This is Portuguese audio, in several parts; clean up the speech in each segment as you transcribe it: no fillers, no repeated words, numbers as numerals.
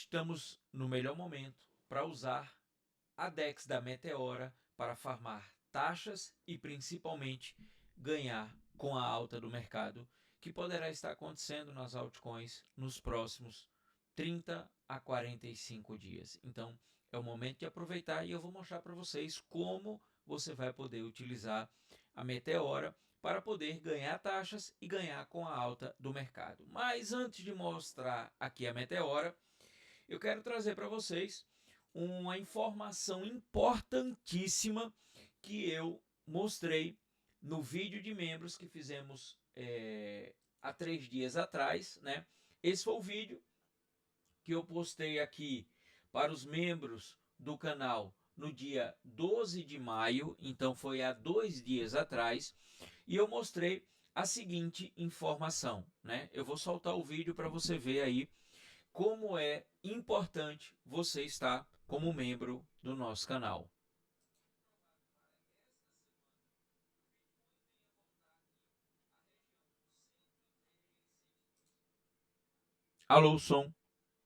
estamos no melhor momento para usar a DEX da Meteora para farmar taxas e principalmente ganhar com a alta do mercado que poderá estar acontecendo nas altcoins nos próximos 30 a 45 dias. Então é o momento de aproveitar e eu vou mostrar para vocês como você vai poder utilizar a Meteora para poder ganhar taxas e ganhar com a alta do mercado. Mas antes de mostrar aqui a Meteora, eu quero trazer para vocês uma informação importantíssima que eu mostrei no vídeo de membros que fizemos há 3 dias atrás, né? Esse foi o vídeo que eu postei aqui para os membros do canal no dia 12 de maio, então foi há 2 dias atrás, e eu mostrei a seguinte informação, né? Eu vou soltar o vídeo para você ver aí como é importante você estar como membro do nosso canal. Alô, som?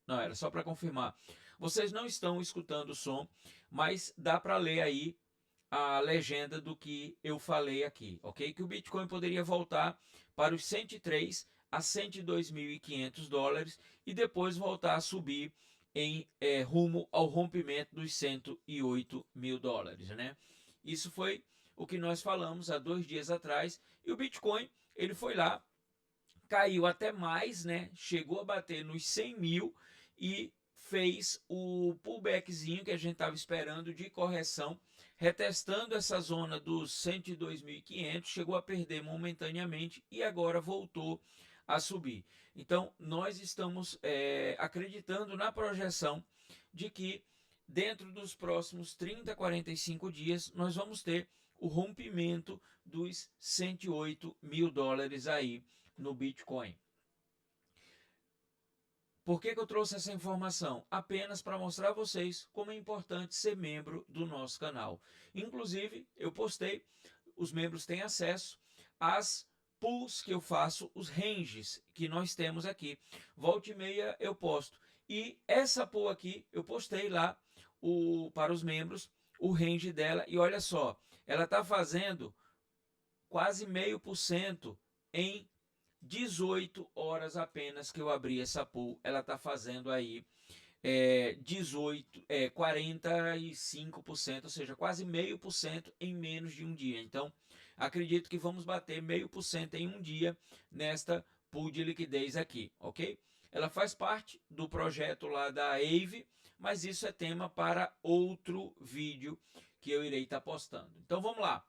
Não, era só para confirmar. Vocês não estão escutando o som, mas dá para ler aí a legenda do que eu falei aqui, ok? Que o Bitcoin poderia voltar para os 103 a 102.500 dólares e depois voltar a subir em rumo ao rompimento dos 108 mil dólares, né? Isso foi o que nós falamos há 2 dias atrás e o Bitcoin ele foi lá, caiu até mais, né? Chegou a bater nos 100 mil e fez o pullbackzinho que a gente estava esperando de correção, retestando essa zona dos 102.500, chegou a perder momentaneamente e agora voltou a subir. Então, nós estamos acreditando na projeção de que dentro dos próximos 30 a 45 dias nós vamos ter o rompimento dos 108 mil dólares aí no Bitcoin. Por que eu trouxe essa informação? Apenas para mostrar a vocês como é importante ser membro do nosso canal. Inclusive, eu postei, os membros têm acesso às pools que eu faço, os ranges que nós temos aqui. Volta e meia eu posto. E essa pool aqui, eu postei lá para os membros, o range dela. E olha só, ela está fazendo quase 0,5% em 18 horas apenas que eu abri essa pool. Ela está fazendo aí 45%, ou seja, quase 0,5% em menos de um dia. Então, acredito que vamos bater 0,5% em um dia nesta pool de liquidez aqui, ok? Ela faz parte do projeto lá da Aave, mas isso é tema para outro vídeo que eu irei estar postando. Então, vamos lá.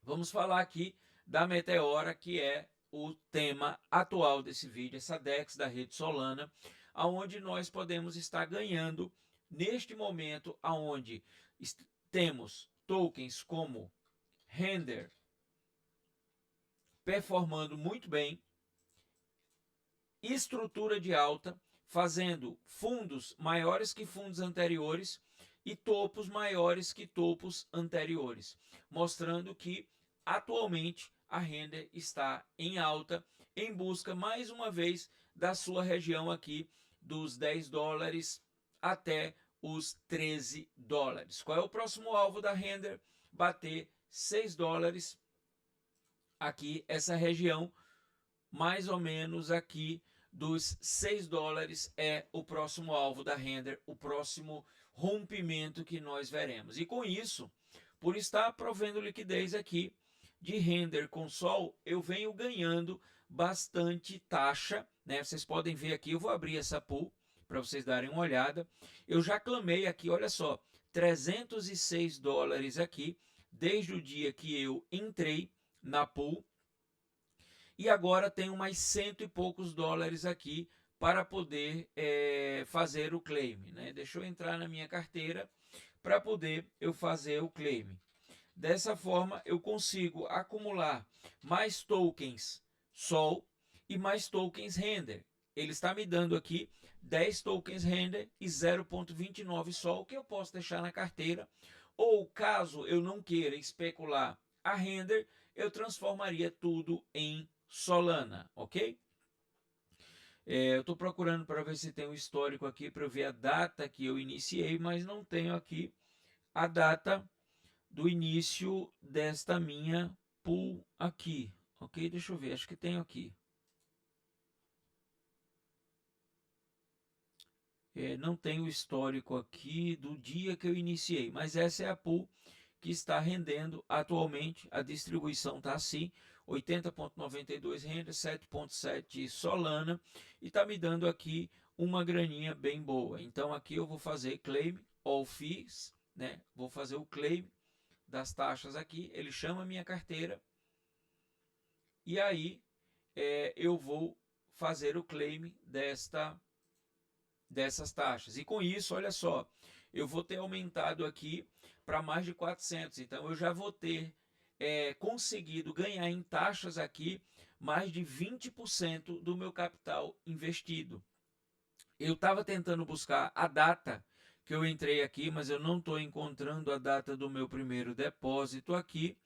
Vamos falar aqui da Meteora, que é o tema atual desse vídeo, essa DEX da rede Solana, aonde nós podemos estar ganhando neste momento, aonde temos tokens como Render performando muito bem, estrutura de alta, fazendo fundos maiores que fundos anteriores e topos maiores que topos anteriores, mostrando que atualmente a Render está em alta, em busca mais uma vez da sua região aqui dos 10 dólares até os 13 dólares. Qual é o próximo alvo da Render? Bater 6 dólares aqui, essa região mais ou menos aqui dos 6 dólares é o próximo alvo da Render, o próximo rompimento que nós veremos. E com isso, por estar provendo liquidez aqui de Render com Sol, eu venho ganhando bastante taxa, né? Vocês podem ver aqui, eu vou abrir essa pool para vocês darem uma olhada. Eu já clamei aqui, olha só, 306 dólares aqui, desde o dia que eu entrei na pool, e agora tenho mais cento e poucos dólares aqui para poder fazer o claim, né? Deixa eu entrar na minha carteira para poder eu fazer o claim. Dessa forma eu consigo acumular mais tokens Sol e mais tokens Render. Ele está me dando aqui 10 tokens Render e 0,29 Sol que eu posso deixar na carteira. Ou caso eu não queira especular a Render, eu transformaria tudo em Solana, ok? Eu estou procurando para ver se tem um histórico aqui para eu ver a data que eu iniciei, mas não tenho aqui a data do início desta minha pool aqui. Ok, deixa eu ver, acho que tenho aqui. Não tem o histórico aqui do dia que eu iniciei, mas essa é a pool que está rendendo atualmente. A distribuição está assim: 80,92 renda, 7,7 Solana, e está me dando aqui uma graninha bem boa. Então aqui eu vou fazer claim all fees, né? Vou fazer o claim das taxas aqui. Ele chama a minha carteira e aí eu vou fazer o claim dessas taxas. E com isso, olha só, eu vou ter aumentado aqui para mais de 400. Então eu já vou ter conseguido ganhar em taxas aqui mais de 20% do meu capital investido. Eu estava tentando buscar a data que eu entrei aqui, mas eu não estou encontrando a data do meu primeiro depósito aqui.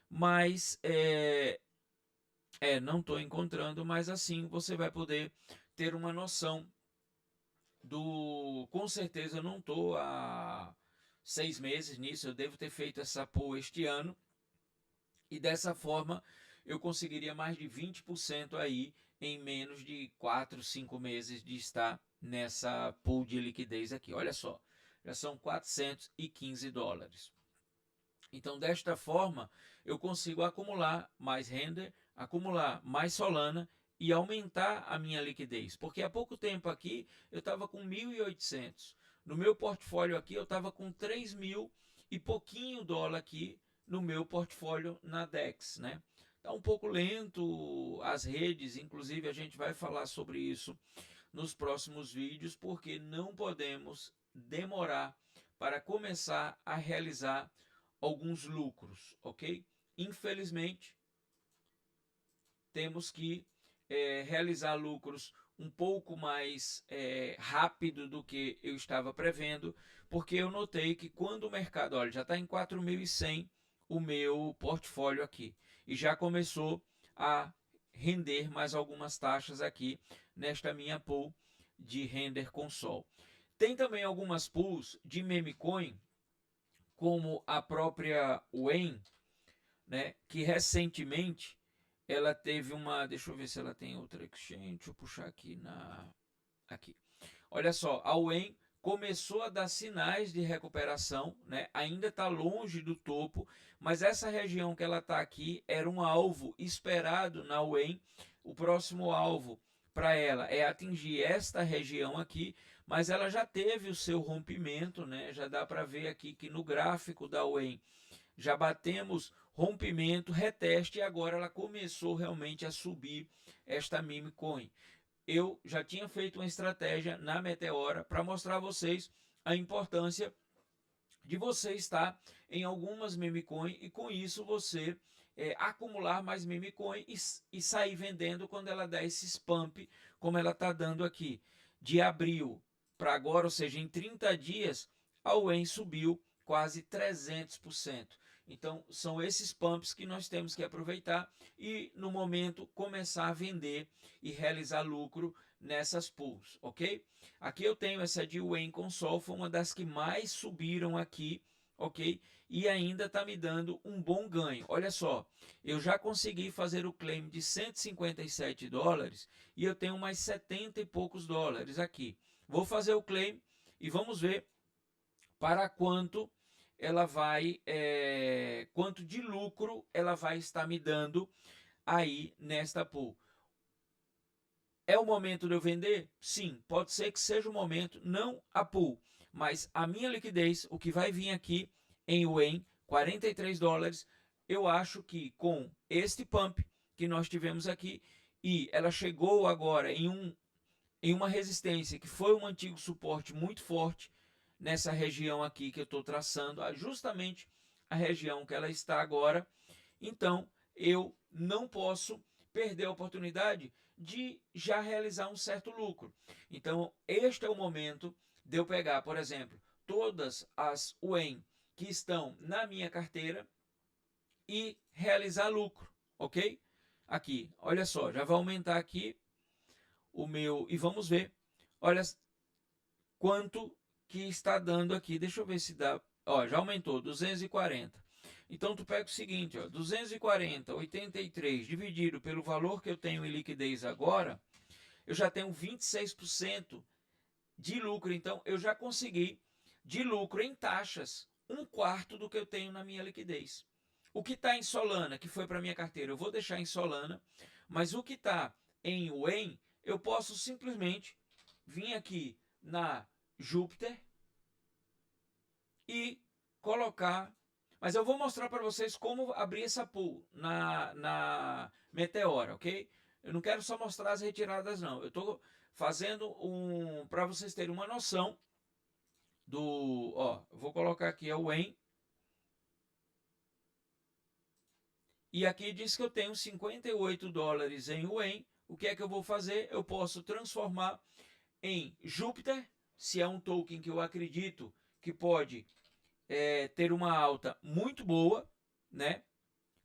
Mas não estou encontrando, mas assim você vai poder ter uma noção com certeza eu não estou há 6 meses nisso, eu devo ter feito essa pool este ano, e dessa forma eu conseguiria mais de 20% aí em menos de 4, 5 meses de estar nessa pool de liquidez aqui. Olha só, já são $415. Então, desta forma, eu consigo acumular mais render, acumular mais Solana e aumentar a minha liquidez. Porque há pouco tempo aqui eu estava com 1.800. No meu portfólio aqui eu estava com 3.000 e pouquinho dólar aqui no meu portfólio na DEX, né? Está um pouco lento as redes, inclusive a gente vai falar sobre isso nos próximos vídeos, porque não podemos demorar para começar a realizar alguns lucros, ok? Infelizmente, temos que realizar lucros um pouco mais rápido do que eu estava prevendo, porque eu notei que quando o mercado, olha, já está em 4.100 o meu portfólio aqui, e já começou a render mais algumas taxas aqui nesta minha pool de render com sol. Tem também algumas pools de meme coin, como a própria Wen, né, que recentemente ela teve uma, deixa eu ver se ela tem outra exchange, deixa eu puxar aqui. Olha só, a Wen começou a dar sinais de recuperação, né? Ainda está longe do topo, mas essa região que ela está aqui era um alvo esperado na Wen. O próximo alvo para ela é atingir esta região aqui, mas ela já teve o seu rompimento, né? Já dá para ver aqui que no gráfico da Wen já batemos rompimento, reteste, e agora ela começou realmente a subir esta meme coin. Eu já tinha feito uma estratégia na Meteora para mostrar a vocês a importância de você estar em algumas meme coin e com isso você acumular mais meme coin e sair vendendo quando ela dá esses pump, como ela está dando aqui. De abril para agora, ou seja, em 30 dias, a UEM subiu quase 300%. Então, são esses pumps que nós temos que aproveitar e, no momento, começar a vender e realizar lucro nessas pools, ok? Aqui eu tenho essa de Wen Console, foi uma das que mais subiram aqui, ok? E ainda está me dando um bom ganho. Olha só, eu já consegui fazer o claim de $157 e eu tenho mais 70 e poucos dólares aqui. Vou fazer o claim e vamos ver para quanto ela vai, quanto de lucro ela vai estar me dando aí nesta pool. É o momento de eu vender? Sim, pode ser que seja o momento, não a pool, mas a minha liquidez, o que vai vir aqui em Wen, $43, eu acho que com este pump que nós tivemos aqui, e ela chegou agora em uma resistência que foi um antigo suporte muito forte, nessa região aqui que eu estou traçando, justamente a região que ela está agora. Então, eu não posso perder a oportunidade de já realizar um certo lucro. Então, este é o momento de eu pegar, por exemplo, todas as UEM que estão na minha carteira e realizar lucro, ok? Aqui, olha só, já vai aumentar aqui e vamos ver, olha quanto que está dando aqui. Deixa eu ver se dá, ó, já aumentou, 240. Então tu pega o seguinte, ó, 240, 83 dividido pelo valor que eu tenho em liquidez agora, eu já tenho 26% de lucro. Então eu já consegui de lucro em taxas 1/4 do que eu tenho na minha liquidez. O que está em Solana, que foi para minha carteira, eu vou deixar em Solana, mas o que está em UEM, eu posso simplesmente vir aqui na Júpiter e colocar. Mas eu vou mostrar para vocês como abrir essa pool na Meteora, ok? Eu não quero só mostrar as retiradas, não. Eu estou fazendo para vocês terem uma noção do. Ó, vou colocar aqui a UEM. E aqui diz que eu tenho 58 dólares em UEM. O que é que eu vou fazer? Eu posso transformar em Júpiter, se é um token que eu acredito que pode ter uma alta muito boa, né?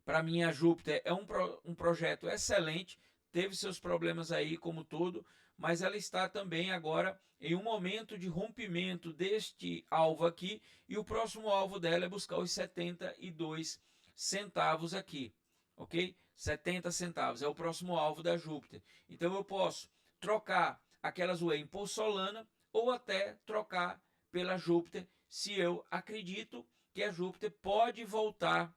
Para mim, a Júpiter é um projeto excelente, teve seus problemas aí como todo, mas ela está também agora em um momento de rompimento deste alvo aqui, e o próximo alvo dela é buscar os 72 centavos aqui, ok? 70 centavos é o próximo alvo da Júpiter. Então eu posso trocar aquelas UEM por Solana ou até trocar pela Júpiter, se eu acredito que a Júpiter pode voltar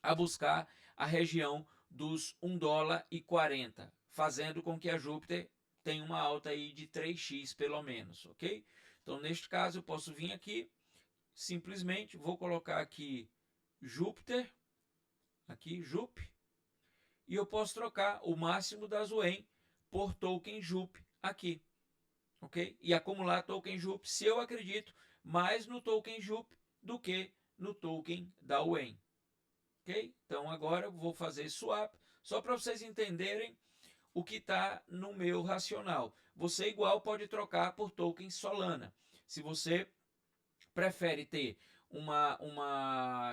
a buscar a região dos 1 dólar e 40, fazendo com que a Júpiter tenha uma alta aí de 3x pelo menos, ok? Então, neste caso, eu posso vir aqui, simplesmente vou colocar aqui Júpiter, aqui Jup, e eu posso trocar o máximo das UEM por token Jup aqui, ok? E acumular token Jup, se eu acredito mais no token Jup do que no token da UEM. Ok? Então agora eu vou fazer swap, só para vocês entenderem o que está no meu racional. Você igual pode trocar por token Solana. Se você prefere ter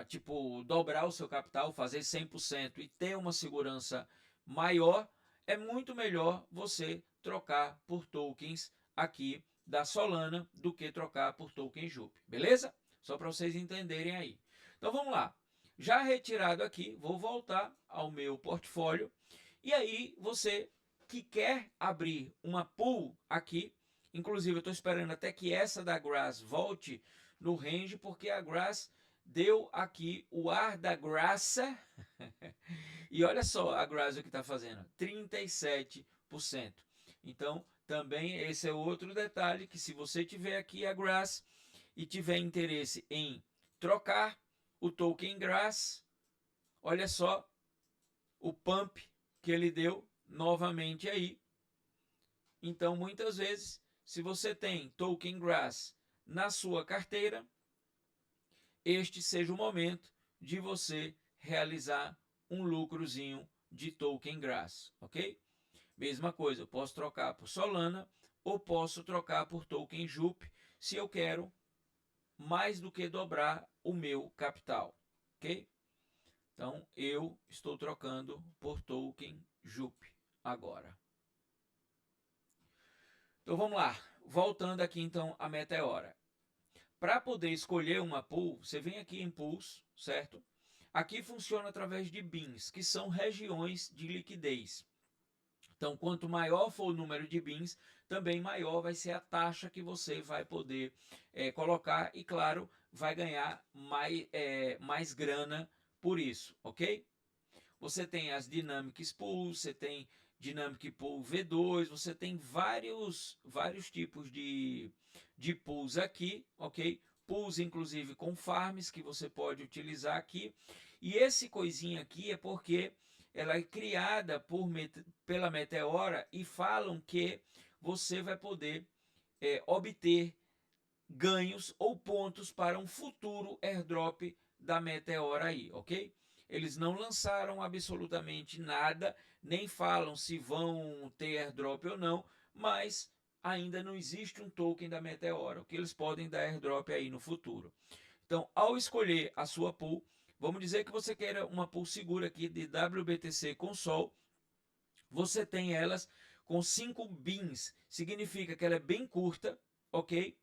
tipo, dobrar o seu capital, fazer 100% e ter uma segurança maior, é muito melhor você trocar por tokens aqui da Solana do que trocar por token Jup, beleza? Só para vocês entenderem aí. Então vamos lá. Já retirado aqui, vou voltar ao meu portfólio. E aí, você que quer abrir uma pool aqui, inclusive eu estou esperando até que essa da Grass volte no range, porque a Grass deu aqui o ar da graça. E olha só a Grass o que está fazendo, 37%. Então, também esse é outro detalhe, que se você tiver aqui a Grass e tiver interesse em trocar o token Grass, olha só o pump que ele deu novamente aí. Então, muitas vezes, se você tem token Grass na sua carteira, este seja o momento de você realizar um lucrozinho de token Grass, ok? Mesma coisa, eu posso trocar por Solana ou posso trocar por token Jup, se eu quero mais do que dobrar o meu capital, ok? Então, eu estou trocando por token Jup agora. Então, vamos lá. Voltando aqui, então, a Meteora. Para poder escolher uma pool, você vem aqui em Pools, certo? Aqui funciona através de BINs, que são regiões de liquidez. Então, quanto maior for o número de BINs, também maior vai ser a taxa que você vai poder colocar e, claro, vai ganhar mais grana por isso, ok? Você tem as Dynamic Pools, você tem Dynamic Pool V2, você tem vários tipos de pools aqui, ok? Pools, inclusive, com farms que você pode utilizar aqui. E esse coisinha aqui é porque ela é criada pela Meteora e falam que você vai poder obter ganhos ou pontos para um futuro airdrop da Meteora aí, ok? Eles não lançaram absolutamente nada, nem falam se vão ter airdrop ou não, mas ainda não existe um token da Meteora, o que eles podem dar airdrop aí no futuro. Então, ao escolher a sua pool, vamos dizer que você queira uma pool segura aqui de WBTC com Sol, você tem elas Com 5 bins, significa que ela é bem curta, ok?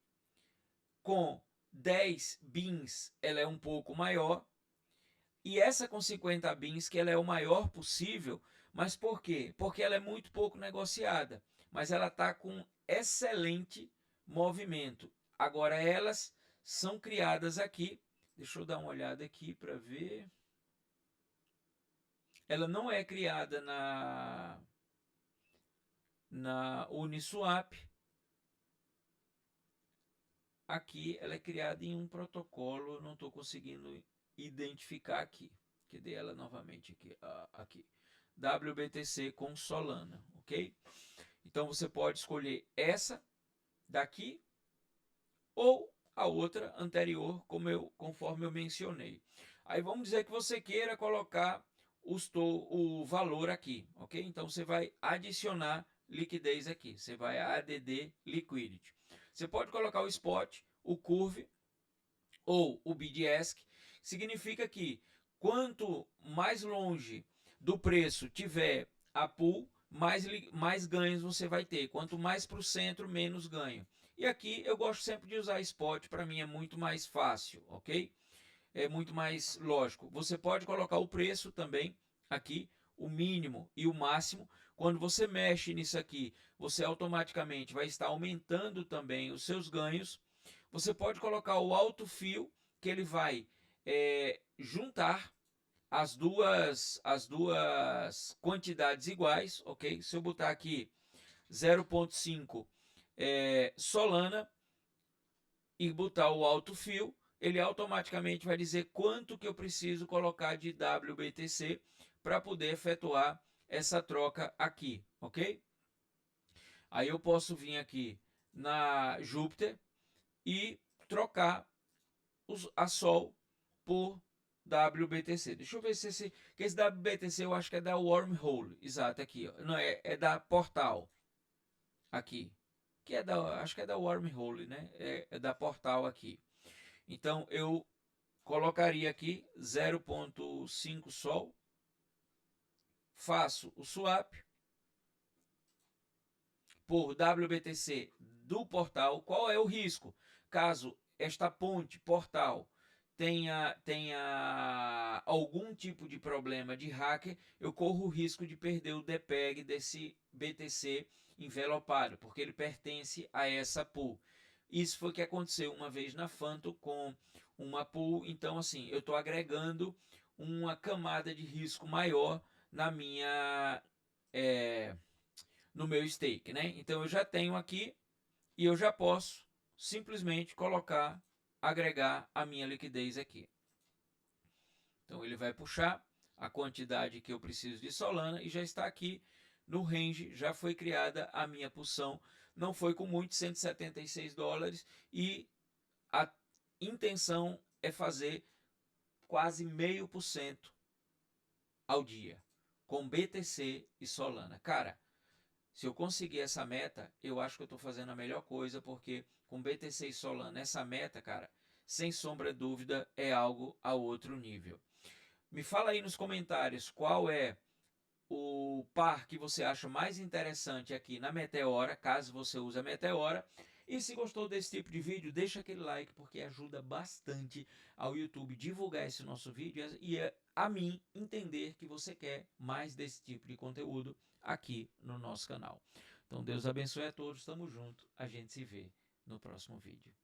Com 10 bins, ela é um pouco maior. E essa com 50 bins, que ela é o maior possível, mas por quê? Porque ela é muito pouco negociada, mas ela está com excelente movimento. Agora elas são criadas aqui, deixa eu dar uma olhada aqui para ver. Ela não é criada na Uniswap. Aqui ela é criada em um protocolo, eu não estou conseguindo identificar aqui. Cadê ela novamente aqui? Aqui. WBTC com Solana, ok? Então você pode escolher essa daqui ou a outra anterior, conforme eu mencionei. Aí vamos dizer que você queira colocar o valor aqui, ok? Então você vai adicionar liquidez aqui, você vai a ADD Liquidity. Você pode colocar o Spot, o Curve ou o BidAsk, significa que quanto mais longe do preço tiver a pool, mais ganhos você vai ter. Quanto mais para o centro, menos ganho. E aqui eu gosto sempre de usar spot, para mim é muito mais fácil, ok? É muito mais lógico. Você pode colocar o preço também aqui, o mínimo e o máximo. Quando você mexe nisso aqui, você automaticamente vai estar aumentando também os seus ganhos. Você pode colocar o alto fio, que ele vai juntar as duas quantidades iguais, ok? Se eu botar aqui 0,5 Solana e botar o alto fio, ele automaticamente vai dizer quanto que eu preciso colocar de WBTC para poder efetuar essa troca aqui, ok? Aí eu posso vir aqui na Júpiter e trocar a Sol por WBTC. Deixa eu ver se esse WBTC eu acho que é da Wormhole, exato, aqui, ó. Não, é da Portal, aqui, que é acho que é da Wormhole, né? É da Portal aqui. Então eu colocaria aqui 0,5 Sol, faço o swap por WBTC do portal. Qual é o risco? Caso esta ponte portal tenha algum tipo de problema de hacker, eu corro o risco de perder o DPEG desse BTC envelopado, porque ele pertence a essa pool. Isso foi o que aconteceu uma vez na Phantom com uma pool. Então, assim, eu estou agregando uma camada de risco maior na minha no meu stake, né? Então eu já tenho aqui e eu já posso simplesmente agregar a minha liquidez aqui. Então ele vai puxar a quantidade que eu preciso de Solana e já está aqui no range, já foi criada a minha posição. Não foi com muito, $176, e a intenção é fazer quase 0,5% ao dia com BTC e Solana. Cara, se eu conseguir essa meta, eu acho que eu estou fazendo a melhor coisa, porque com BTC e Solana, essa meta, cara, sem sombra de dúvida, é algo a outro nível. Me fala aí nos comentários qual é o par que você acha mais interessante aqui na Meteora, caso você use a Meteora. E se gostou desse tipo de vídeo, deixa aquele like, porque ajuda bastante ao YouTube divulgar esse nosso vídeo e a mim entender que você quer mais desse tipo de conteúdo aqui no nosso canal. Então Deus abençoe a todos, tamo junto, a gente se vê no próximo vídeo.